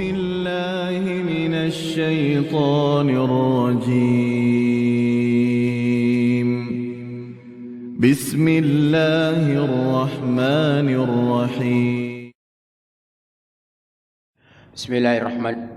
بالله من الشيطان الرجيم. بسم الله الرحمن الرحيم. Bismillahirrahmanirrahim.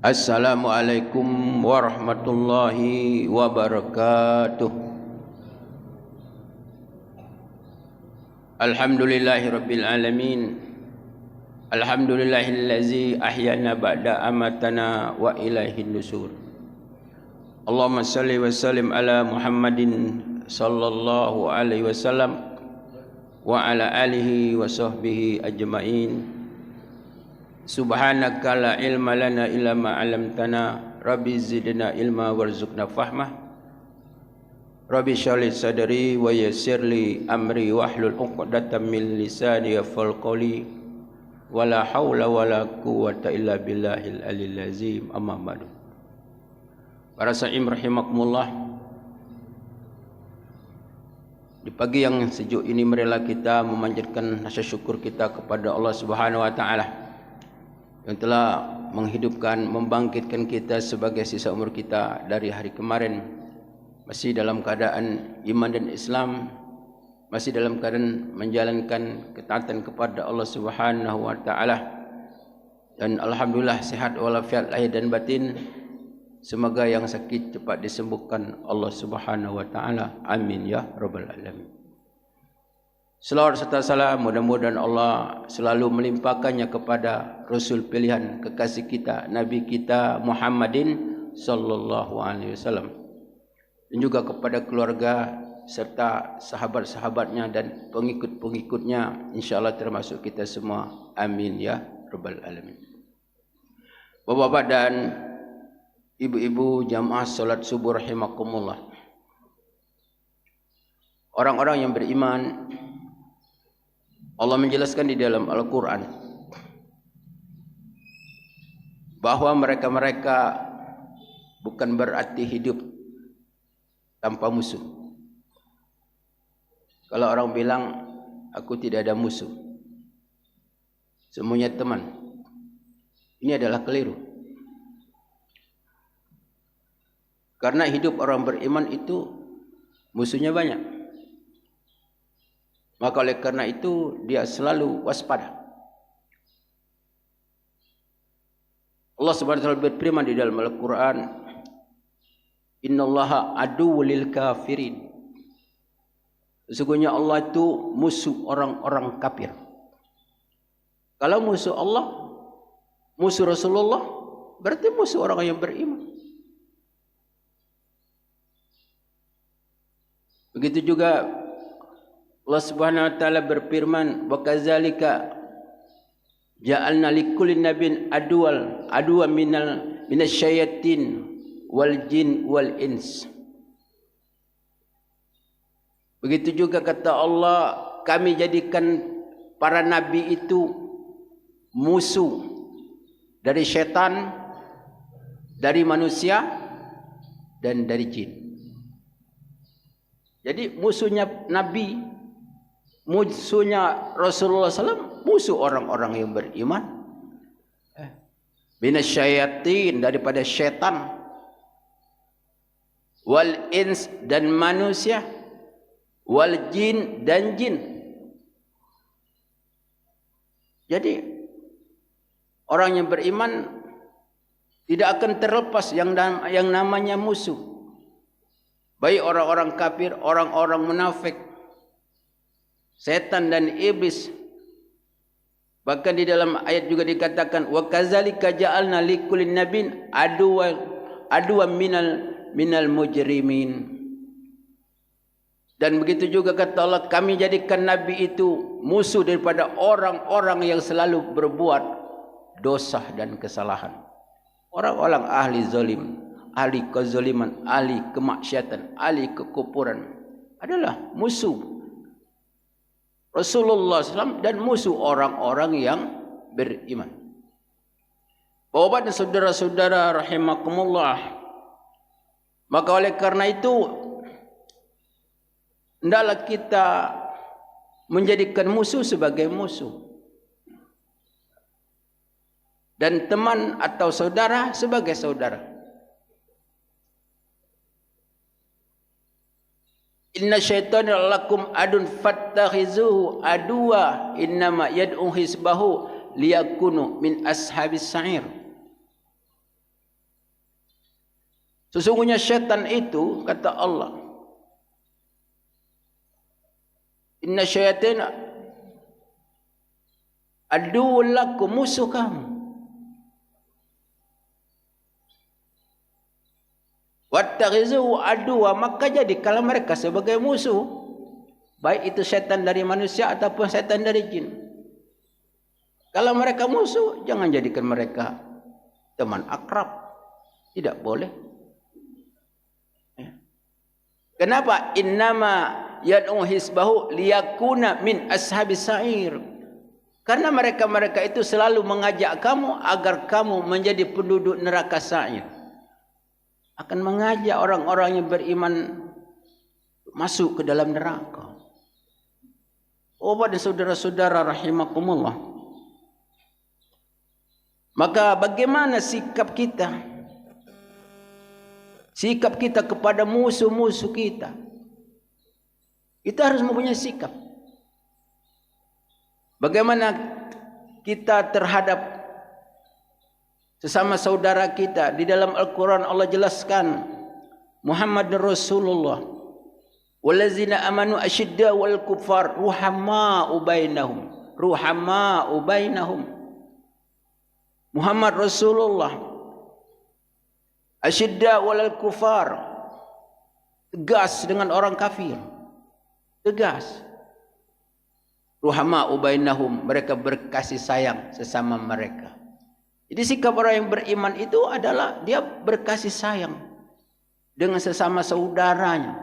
Assalamualaikum warahmatullahi wabarakatuh. Alhamdulillahirabbil alamin. Alhamdulillahillazi ahyana ba'da amatana wa ilaihin nusur. Allahumma salli wa sallim ala Muhammadin sallallahu alaihi wasallam wa ala alihi wa sahbihi ajma'in. Subhanaka la ilma lana illa ma 'allamtana, rabbi zidna ilma warzuqna fahmah. Rabbi shrah sadri wa yassir li amri wahlul 'uqdatam min lisani yafqahu qawli. Wala haula wala quwwata illa billahil aliyil azim. Amma ba'du. Para sa'im rahimakumullah. Di pagi yang sejuk ini marilah kita memanjatkan rasa syukur kita kepada Allah Subhanahu wa taala yang telah menghidupkan, membangkitkan kita sebagai sisa umur kita dari hari kemarin masih dalam keadaan iman dan Islam, masih dalam keadaan menjalankan ketaatan kepada Allah Subhanahu wa taala, dan alhamdulillah sehat walafiat lahir dan batin. Semoga yang sakit cepat disembuhkan Allah Subhanahu wa taala. Amin ya rabbal alamin. Selawat serta salam mudah-mudahan Allah selalu melimpahkannya kepada Rasul pilihan kekasih kita, Nabi kita Muhammadin sallallahu alaihi wasallam, dan juga kepada keluarga serta sahabat-sahabatnya dan pengikut-pengikutnya, insyaallah termasuk kita semua. Amin ya rabbal alamin. Bapak-bapak dan ibu-ibu jamaah salat subuh rahimakumullah. Orang-orang yang beriman, Allah menjelaskan di dalam Al-Quran bahwa mereka-mereka bukan berarti hidup tanpa musuh. Kalau orang bilang aku tidak ada musuh, semuanya teman, ini adalah keliru. Karena hidup orang beriman itu musuhnya banyak. Maka oleh karena itu dia selalu waspada. Allah Subhanahu wa taala berfirman di dalam Al-Qur'an, "Innallaha aduwwul lil kafirin." Sesungguhnya Allah itu musuh orang-orang kafir. Kalau musuh Allah, musuh Rasulullah, berarti musuh orang yang beriman. Begitu juga Allah Subhanahu wa taala berfirman, "Wa kadzalika ja'alna likulli nabiyyin aduwwan minasyayatin wal jin wal ins." Begitu juga kata Allah, kami jadikan para nabi itu musuh dari syaitan, dari manusia, dan dari jin. Jadi musuhnya nabi, musuhnya Rasulullah SAW, musuh orang-orang yang beriman. Minasyayatin, daripada syaitan, wal ins, dan manusia, wal jin, dan jin. Jadi orang yang beriman tidak akan terlepas yang namanya musuh, baik orang-orang kafir, orang-orang munafik, setan dan iblis. Bahkan di dalam ayat juga dikatakan, wa kadzalika ja'alna likulli nabiyyin aduwwan minal mujrimin. Dan begitu juga kata Allah, kami jadikan nabi itu musuh daripada orang-orang yang selalu berbuat dosa dan kesalahan. Orang-orang ahli zalim, ahli kezaliman, ahli kemaksiatan, ahli kekufuran adalah musuh Rasulullah SAW dan musuh orang-orang yang beriman. Bapak dan saudara-saudara rahimakumullah, maka oleh karena itu hendaklah kita menjadikan musuh sebagai musuh. dan teman atau saudara sebagai saudara. Inna syaitana lakum adun fattakhizuhu aduwa innama yad'u hisbahu liyakunu min ashabis sa'ir. Sesungguhnya syaitan itu, kata Allah, inna syaitana aduwwun lakum, musuh kamu. Wattakhizuhu aduwa, maka jadikanlah mereka sebagai musuh, baik itu syaitan dari manusia ataupun syaitan dari jin. Kalau mereka musuh, jangan jadikan mereka teman akrab. Tidak boleh. Kenapa? Innama yad'u hisbahu liyakuna min ashabis sa'ir. Karena mereka-mereka itu selalu mengajak kamu agar kamu menjadi penduduk neraka sa'ir. Akan mengajak orang-orang yang beriman masuk ke dalam neraka. Oh, pada saudara-saudara rahimakumullah. Maka bagaimana sikap kita? Sikap kita kepada musuh-musuh kita. Kita harus mempunyai sikap. Bagaimana kita terhadap sesama saudara kita? Di dalam Al-Quran Allah jelaskan, Muhammad Rasulullah, wallazina amanu asyidda wal kuffar ruhama'u bainahum. Ruhama'u bainahum. Muhammad Rasulullah asyidda wal kuffar, tegas dengan orang kafir, tegas. Ruhama'u bainahum, mereka berkasih sayang sesama mereka. Jadi sikap orang yang beriman itu adalah dia berkasih sayang dengan sesama saudaranya.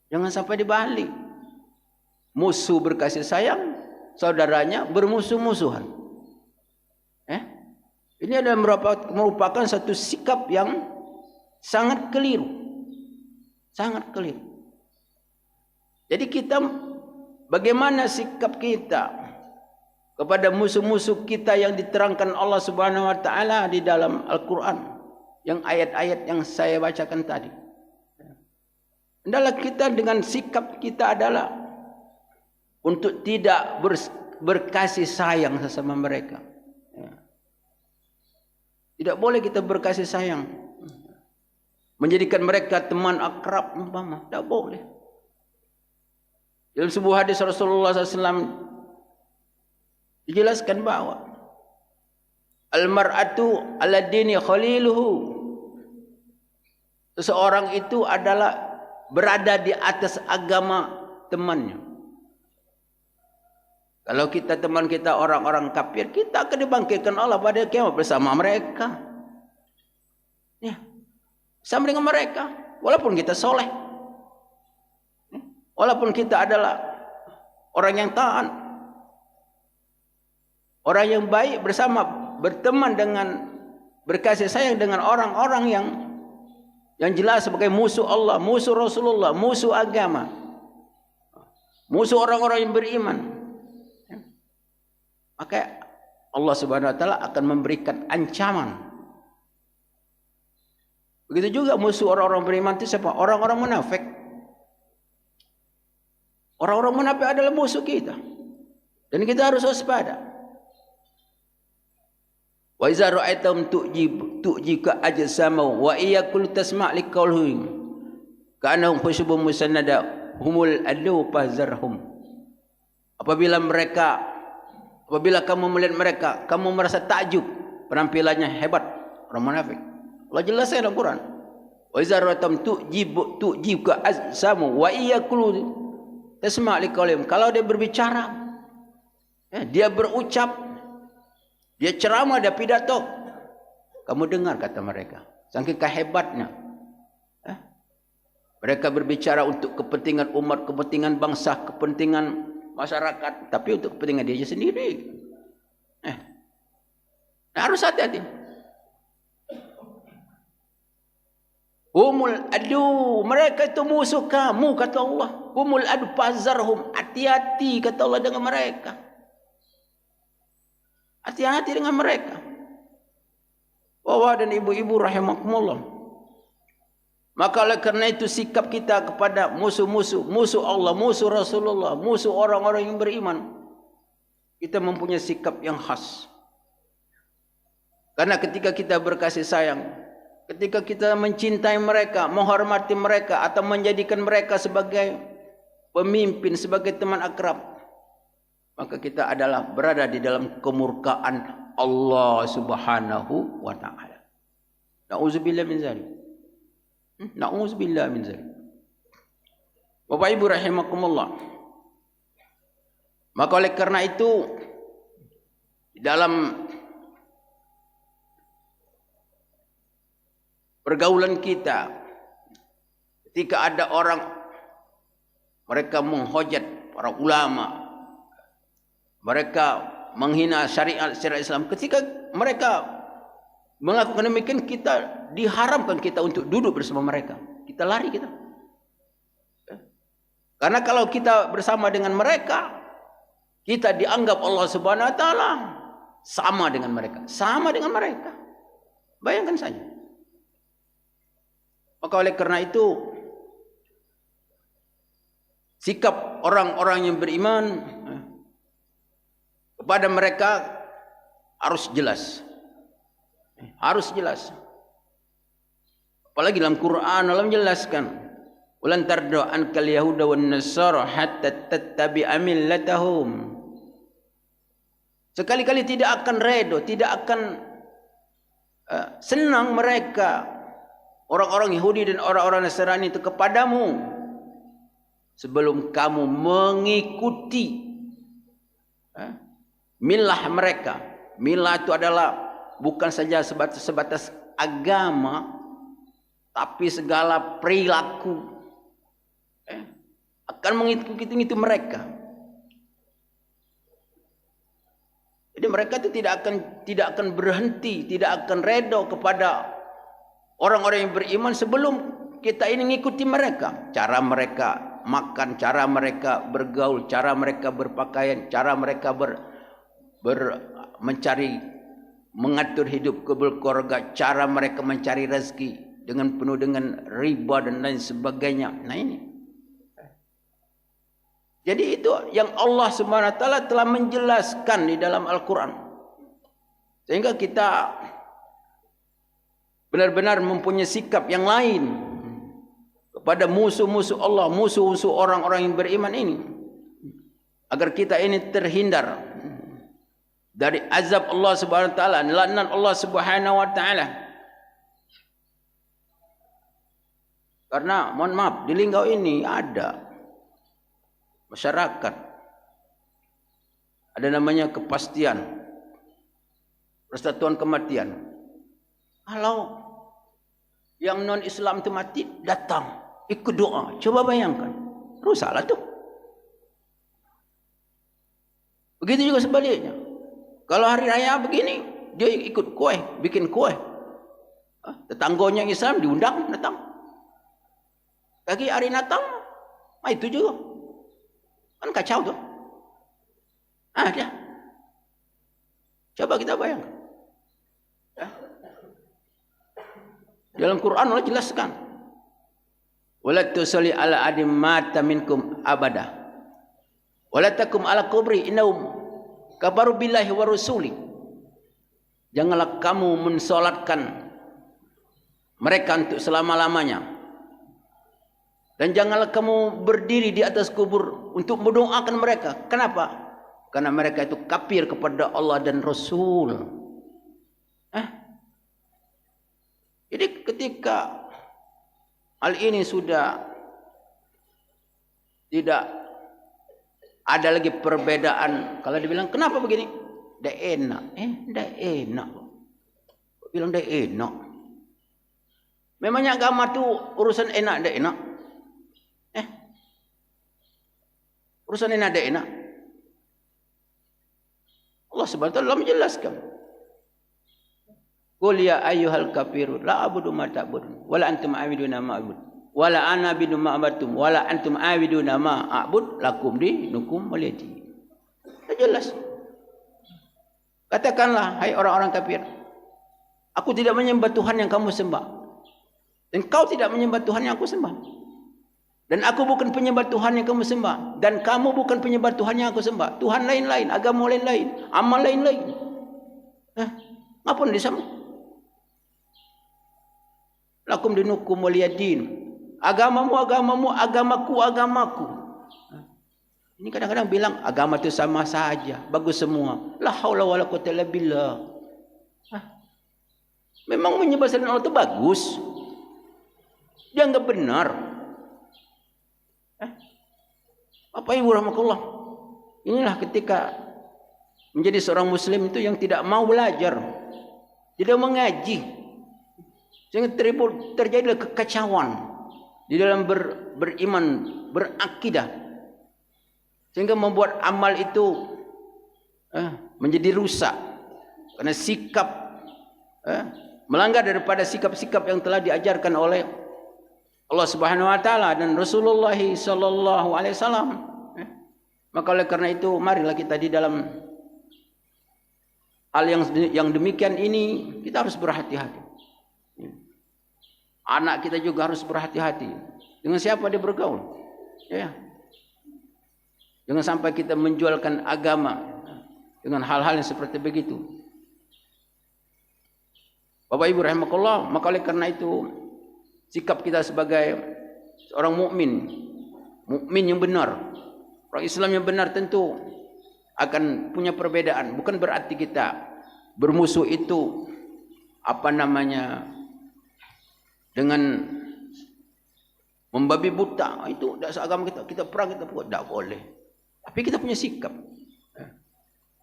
Jangan sampai dibalik. Musuh berkasih sayang, saudaranya bermusuh-musuhan. Ini adalah merupakan satu sikap yang sangat keliru. Sangat keliru. Jadi kita, bagaimana sikap kita kepada musuh-musuh kita yang diterangkan Allah Subhanahu wa taala di dalam Al-Qur'an, yang ayat-ayat yang saya bacakan tadi. Adalah kita dengan sikap kita adalah untuk tidak berkasih sayang sesama mereka. Tidak boleh kita berkasih sayang, menjadikan mereka teman akrab umpama, tidak boleh. Dalam sebuah hadis Rasulullah SAW dijelaskan bahwa al-mar'atu ala dini khaliluhu, seseorang itu adalah berada di atas agama temannya. Kalau kita teman kita orang-orang kafir, kita akan dibangkitkan Allah pada kiamat bersama mereka. Ya, sama dengan mereka, walaupun kita soleh, walaupun kita adalah orang yang taat, orang yang baik, bersama berteman dengan, berkasih sayang dengan orang-orang yang jelas sebagai musuh Allah, musuh Rasulullah, musuh agama, musuh orang-orang yang beriman. Maka Allah Subhanahu wa taala akan memberikan ancaman. Begitu juga musuh orang-orang beriman itu siapa? Orang-orang munafik. Orang-orang munafik adalah musuh kita. Dan kita harus waspada. Wa iza ra'aitum tu'jika ajsamu wa iyakul tasma' liqaulihim ka'annahum khushubun musannada humul adu fazarhum. Apabila kamu melihat mereka, kamu merasa takjub, penampilannya hebat, orang munafik. Allah jelaskan dalam Quran. Wa iza ra'aitum tu'jika ajsamu wa iyakul tasma' liqaulihim. Kalau dia berbicara, dia berucap, dia ceramah, dia pidato, kamu dengar kata mereka. Saking hebatnya. Mereka berbicara untuk kepentingan umat, kepentingan bangsa, kepentingan masyarakat, tapi untuk kepentingan dia sendiri. Harus hati-hati. Humul adu, mereka itu musuh kamu, kata Allah. Humul adu fazarhum, hati-hati kata Allah dengan mereka. Hati-hati dengan mereka. Bapak dan ibu-ibu rahimakumullah. Maka oleh kerana itu sikap kita kepada musuh-musuh, musuh Allah, musuh Rasulullah, musuh orang-orang yang beriman, kita mempunyai sikap yang khas. Karena ketika kita berkasih sayang, ketika kita mencintai mereka, menghormati mereka, atau menjadikan mereka sebagai pemimpin, sebagai teman akrab, maka kita adalah berada di dalam kemurkaan Allah Subhanahu wa ta'ala. Na'udzubillah min zalik. Na'udzubillah min zalik. Bapak Ibu rahimakumullah. Maka oleh karena itu, di dalam pergaulan kita, ketika ada orang mereka menghujat para ulama, mereka menghina syariat Islam, ketika mereka melakukan demikian, kita diharamkan kita untuk duduk bersama mereka. Kita lari kita. Karena kalau kita bersama dengan mereka, kita dianggap Allah Subhanahu wa taala sama dengan mereka, sama dengan mereka. Bayangkan saja. Maka oleh karena itu, sikap orang-orang yang beriman kepada mereka harus jelas. Harus jelas. Apalagi dalam Quran Allah menjelaskan, "Walan tardu ankal yahuda wan nasara hatta tattabi'a millatahum." Sekali-kali tidak akan redo, tidak akan senang mereka, orang-orang Yahudi dan orang-orang Nasrani itu kepadamu, sebelum kamu mengikuti milah mereka. Milah itu adalah bukan saja sebatas agama, tapi segala perilaku akan mengikuti itu mereka. Jadi mereka itu tidak akan berhenti, tidak akan redo kepada orang-orang yang beriman sebelum kita ini mengikuti mereka. Cara mereka makan, cara mereka bergaul, cara mereka berpakaian, cara mereka mencari, mengatur hidup keluarga, cara mereka mencari rezeki dengan penuh dengan riba dan lain sebagainya. Nah ini. Jadi itu yang Allah Subhanahu wa taala telah menjelaskan di dalam Al-Quran. Sehingga kita benar-benar mempunyai sikap yang lain kepada musuh-musuh Allah, musuh-musuh orang-orang yang beriman ini, agar kita ini terhindar dari azab Allah Subhanahu wa taala, laknat Allah Subhanahu wa taala. Karena mohon maaf, di Linggau ini ada masyarakat, ada namanya kepastian, persatuan kematian. Kalau yang non Islam itu mati, datang ikut doa. Coba bayangkan, rusaklah tuh. Begitu juga sebaliknya. Kalau hari raya begini, dia ikut kue, bikin kue. Tetangganya Islam diundang datang. Lagi hari Natal, itu juga. Kan kacau tuh. Dia. Coba kita bayangkan. Dalam Quran Allah jelaskan, wala tusalli ala adim mata minkum abada wala takum ala kubri innahum kafaru billahi wa rasuli. Janganlah kamu mensolatkan mereka untuk selama-lamanya, dan janganlah kamu berdiri di atas kubur untuk mendoakan mereka. Kenapa? Karena mereka itu kafir kepada Allah dan Rasul. Jadi ketika hal ini sudah tidak ada lagi perbedaan, kalau dibilang kenapa begini? Dah enak, dah enak. Bilang dah enak. Memangnya agama tu urusan enak dah enak? Urusan enak dah enak? Allah Subhanahu wa taala menjelaskan. Qul ya ayyuhal kafirun la a'budu ma ta'budun wala antum a'buduna ma a'bud wala ana a'budu ma abattum wala antum a'buduna ma a'bud lakum dinukum waliyadin. Jelas. Katakanlah, hai orang-orang kafir, aku tidak menyembah Tuhan yang kamu sembah, dan kau tidak menyembah Tuhan yang aku sembah, dan aku bukan penyembah Tuhan yang kamu sembah, dan kamu bukan penyembah Tuhan yang aku sembah. Tuhan lain-lain, agama lain-lain, amal lain-lain. Ngapain disama? Lakum dinukum waliyadin. Agamamu agamamu, agamaku agamaku. Ini kadang-kadang bilang agama itu sama saja, bagus semua. La haula wala quwwata illa billah. Memang menyembah selain Allah itu bagus? Dia enggak benar. Bapak Ibu rahmatullah, inilah ketika menjadi seorang muslim itu yang tidak mau belajar, tidak mengaji, sehingga terjadilah kekacauan di dalam beriman, berakidah, sehingga membuat amal itu menjadi rusak karena sikap melanggar daripada sikap-sikap yang telah diajarkan oleh Allah Subhanahu wa taala dan Rasulullah sallallahu alaihi wasallam. Maka oleh karena itu marilah kita di dalam hal yang demikian ini kita harus berhati-hati. Anak kita juga harus berhati-hati dengan siapa dia bergaul. Ya. Jangan sampai kita menjualkan agama dengan hal-hal yang seperti begitu. Bapak Ibu rahimakumullah, maka oleh karena itu sikap kita sebagai seorang mukmin yang benar, orang Islam yang benar tentu akan punya perbedaan. Bukan berarti kita bermusuh itu dengan membabi buta. Itu dak seagama kita perang, kita buat tak boleh. Tapi kita punya sikap.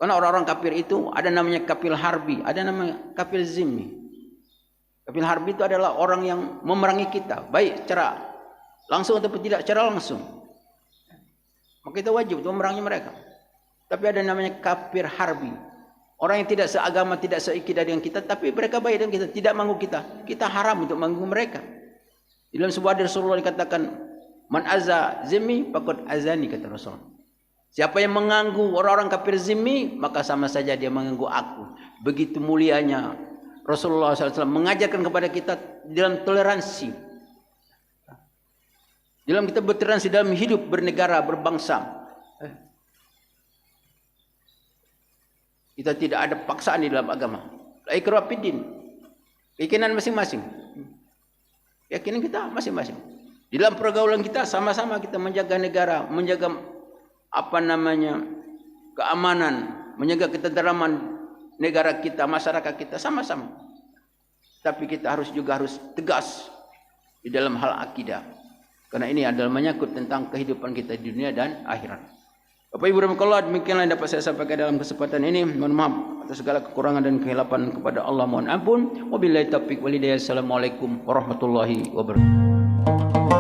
Karena orang-orang kafir itu ada namanya kafir harbi, ada namanya kafir zimmi. Kafir harbi itu adalah orang yang memerangi kita, baik secara langsung atau tidak secara langsung. Maka kita wajib untuk memerangi mereka. Tapi ada namanya kafir harbi, orang yang tidak seagama, tidak seikidah dengan kita, tapi mereka baik dengan kita, tidak mengganggu kita. Kita haram untuk mengganggu mereka. Di dalam sebuah hadis Rasulullah dikatakan, man azza zimmi faqad azani, kata Rasul. Siapa yang mengganggu orang-orang kafir zimmi, maka sama saja dia mengganggu aku. Begitu mulianya Rasulullah SAW mengajarkan kepada kita dalam toleransi, dalam kita bertoleransi dalam hidup, bernegara, berbangsa. Kita tidak ada paksaan di dalam agama. La ikraha fid din. Keyakinan masing-masing. Keyakinan kita masing-masing. Di dalam pergaulan kita sama-sama kita menjaga negara, menjaga keamanan, menjaga ketentraman negara kita, masyarakat kita sama-sama. Tapi kita harus tegas di dalam hal akidah. Karena ini adalah menyangkut tentang kehidupan kita di dunia dan akhirat. Bapak Ibu rahmatullah, demikianlah yang dapat saya sampaikan dalam kesempatan ini. Mohon maaf atas segala kekurangan dan kehilapan kepada Allah, mohon ampun. Wabillahi taufiq wal hidayah. Assalamualaikum warahmatullahi wabarakatuh.